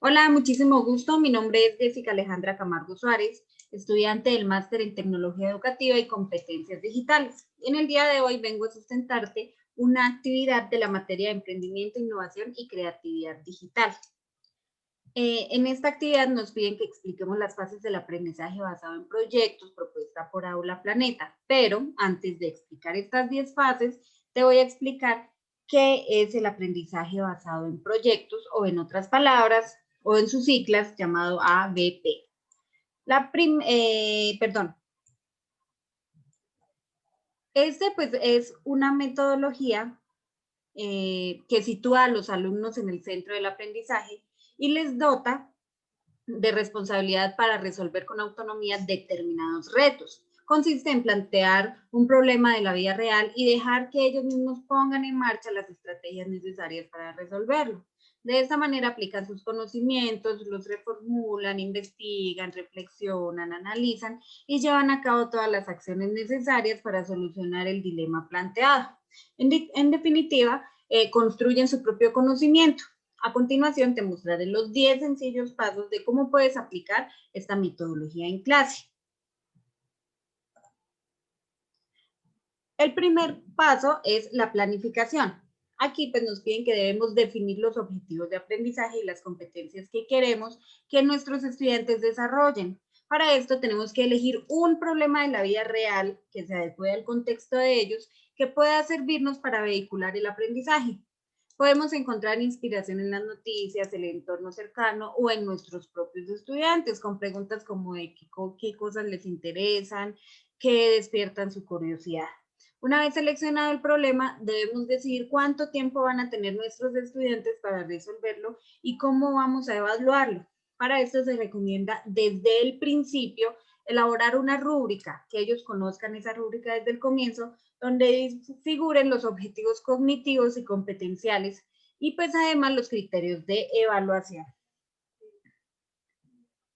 Hola, muchísimo gusto. Mi nombre es Jessica Alejandra Camargo Suárez, estudiante del Máster en Tecnología Educativa y Competencias Digitales. En el día de hoy vengo a sustentarte una actividad de la materia de Emprendimiento, Innovación y Creatividad Digital. En esta actividad nos piden que expliquemos las fases del aprendizaje basado en proyectos propuesta por Aula Planeta, pero antes de explicar estas 10 fases, te voy a explicar qué es el aprendizaje basado en proyectos o en otras palabras, o en sus siglas llamado ABP. Este pues es una metodología que sitúa a los alumnos en el centro del aprendizaje y les dota de responsabilidad para resolver con autonomía determinados retos. Consiste en plantear un problema de la vida real y dejar que ellos mismos pongan en marcha las estrategias necesarias para resolverlo. De esta manera aplican sus conocimientos, los reformulan, investigan, reflexionan, analizan y llevan a cabo todas las acciones necesarias para solucionar el dilema planteado. En definitiva, construyen su propio conocimiento. A continuación te mostraré los 10 sencillos pasos de cómo puedes aplicar esta metodología en clase. El primer paso es la planificación. Aquí pues nos piden que debemos definir los objetivos de aprendizaje y las competencias que queremos que nuestros estudiantes desarrollen. Para esto tenemos que elegir un problema de la vida real que se adecue al contexto de ellos, que pueda servirnos para vehicular el aprendizaje. Podemos encontrar inspiración en las noticias, el entorno cercano o en nuestros propios estudiantes con preguntas como de qué cosas les interesan, qué despiertan su curiosidad. Una vez seleccionado el problema, debemos decidir cuánto tiempo van a tener nuestros estudiantes para resolverlo y cómo vamos a evaluarlo. Para esto se recomienda desde el principio elaborar una rúbrica, que ellos conozcan esa rúbrica desde el comienzo, donde figuren los objetivos cognitivos y competenciales y pues además los criterios de evaluación.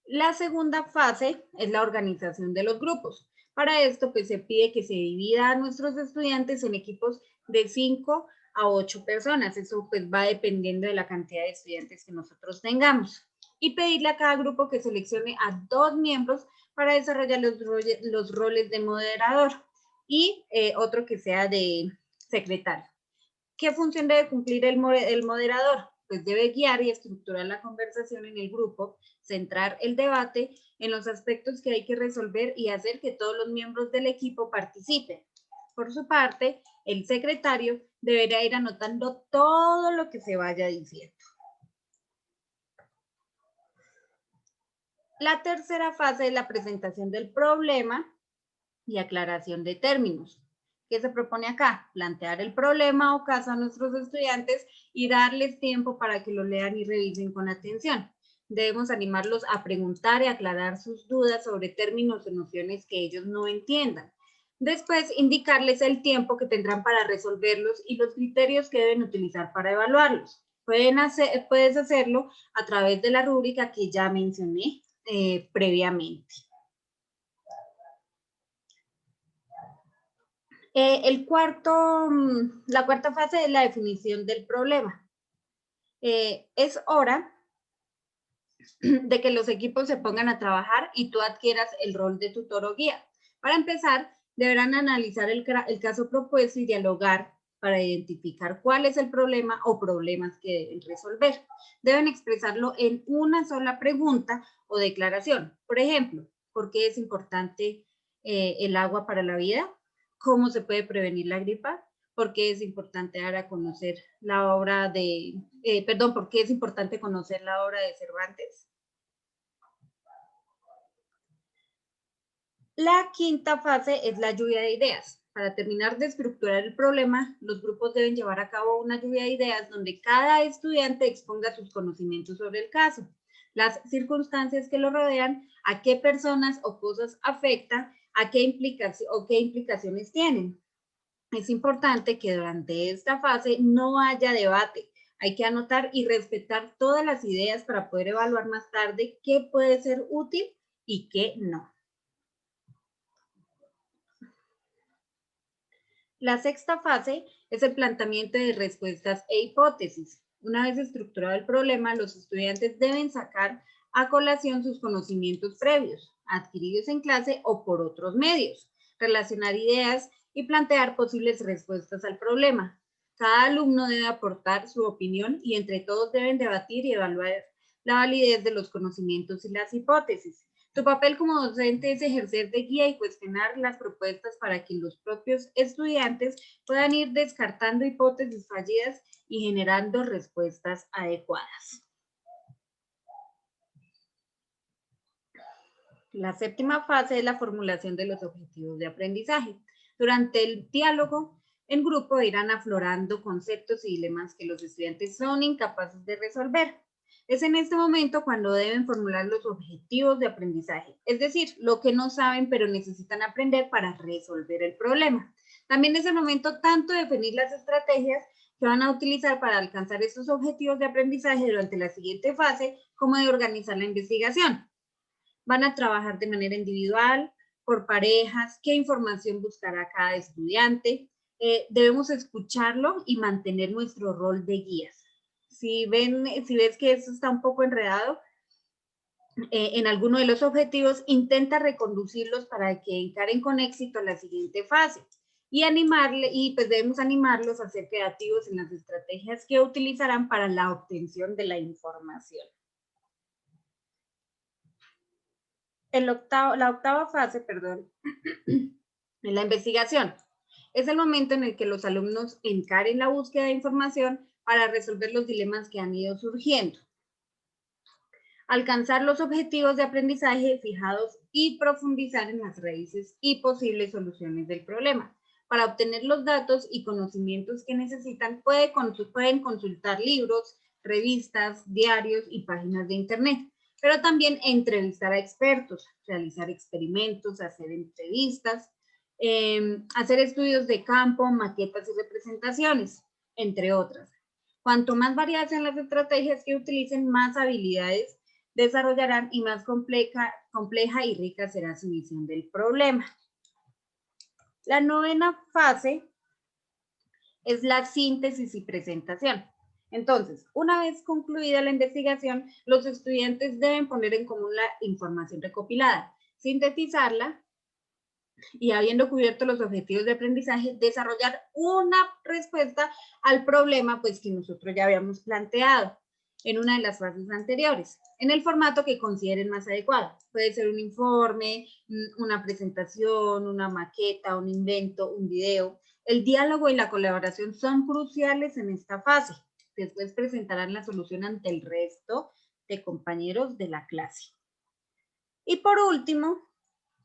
La segunda fase es la organización de los grupos. Para esto, pues se pide que se divida a nuestros estudiantes en equipos de 5 a 8 personas. Eso pues va dependiendo de la cantidad de estudiantes que nosotros tengamos. Y pedirle a cada grupo que seleccione a 2 miembros para desarrollar los roles de moderador y otro que sea de secretario. ¿Qué función debe cumplir el moderador? Pues debe guiar y estructurar la conversación en el grupo, centrar el debate en los aspectos que hay que resolver y hacer que todos los miembros del equipo participen. Por su parte, el secretario deberá ir anotando todo lo que se vaya diciendo. La tercera fase es la presentación del problema y aclaración de términos. ¿Qué se propone acá? Plantear el problema o caso a nuestros estudiantes y darles tiempo para que lo lean y revisen con atención. Debemos animarlos a preguntar y aclarar sus dudas sobre términos o nociones que ellos no entiendan. Después, indicarles el tiempo que tendrán para resolverlos y los criterios que deben utilizar para evaluarlos. Puedes hacerlo a través de la rúbrica que ya mencioné previamente. La cuarta fase es la definición del problema. Es hora de que los equipos se pongan a trabajar y tú adquieras el rol de tutor o guía. Para empezar, deberán analizar el caso propuesto y dialogar para identificar cuál es el problema o problemas que deben resolver. Deben expresarlo en una sola pregunta o declaración. Por ejemplo, ¿por qué es importante el agua para la vida? ¿Cómo se puede prevenir la gripa? ¿Por qué es importante dar a conocer la obra de, por qué es importante conocer la obra de Cervantes? La quinta fase es la lluvia de ideas. Para terminar de estructurar el problema, los grupos deben llevar a cabo una lluvia de ideas donde cada estudiante exponga sus conocimientos sobre el caso, las circunstancias que lo rodean, a qué personas o cosas afecta, a qué implicaciones tienen. Es importante que durante esta fase no haya debate. Hay que anotar y respetar todas las ideas para poder evaluar más tarde qué puede ser útil y qué no. La sexta fase es el planteamiento de respuestas e hipótesis. Una vez estructurado el problema, los estudiantes deben sacar a colación sus conocimientos previos, adquiridos en clase o por otros medios, relacionar ideas y plantear posibles respuestas al problema. Cada alumno debe aportar su opinión y entre todos deben debatir y evaluar la validez de los conocimientos y las hipótesis. Tu papel como docente es ejercer de guía y cuestionar las propuestas para que los propios estudiantes puedan ir descartando hipótesis fallidas y generando respuestas adecuadas. La séptima fase es la formulación de los objetivos de aprendizaje. Durante el diálogo en grupo irán aflorando conceptos y dilemas que los estudiantes son incapaces de resolver. Es en este momento cuando deben formular los objetivos de aprendizaje, es decir, lo que no saben pero necesitan aprender para resolver el problema. También es el momento tanto de definir las estrategias que van a utilizar para alcanzar estos objetivos de aprendizaje durante la siguiente fase, como de organizar la investigación. Van a trabajar de manera individual, por parejas, qué información buscará cada estudiante. Debemos escucharlo y mantener nuestro rol de guías. Si ves que eso está un poco enredado en alguno de los objetivos, intenta reconducirlos para que encaren con éxito la siguiente fase. Y pues debemos animarlos a ser creativos en las estrategias que utilizarán para la obtención de la información. La octava fase, en la investigación. Es el momento en el que los alumnos encaren la búsqueda de información para resolver los dilemas que han ido surgiendo. Alcanzar los objetivos de aprendizaje fijados y profundizar en las raíces y posibles soluciones del problema. Para obtener los datos y conocimientos que necesitan, pueden consultar libros, revistas, diarios y páginas de internet, pero también entrevistar a expertos, realizar experimentos, hacer entrevistas, hacer estudios de campo, maquetas y representaciones, entre otras. Cuanto más variadas sean las estrategias que utilicen, más habilidades desarrollarán y más compleja y rica será su visión del problema. La novena fase es la síntesis y presentación. Entonces, una vez concluida la investigación, los estudiantes deben poner en común la información recopilada, sintetizarla y, habiendo cubierto los objetivos de aprendizaje, desarrollar una respuesta al problema pues, que nosotros ya habíamos planteado en una de las fases anteriores, en el formato que consideren más adecuado. Puede ser un informe, una presentación, una maqueta, un invento, un video. El diálogo y la colaboración son cruciales en esta fase. Después presentarán la solución ante el resto de compañeros de la clase. Y por último,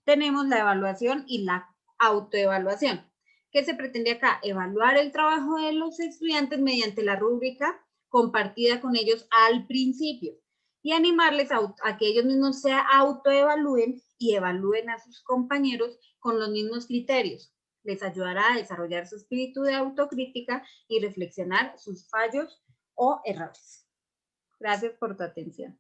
tenemos la evaluación y la autoevaluación. ¿Qué se pretende acá? Evaluar el trabajo de los estudiantes mediante la rúbrica compartida con ellos al principio y animarles a que ellos mismos se autoevalúen y evalúen a sus compañeros con los mismos criterios. Les ayudará a desarrollar su espíritu de autocrítica y reflexionar sus fallos o errores. Gracias por tu atención.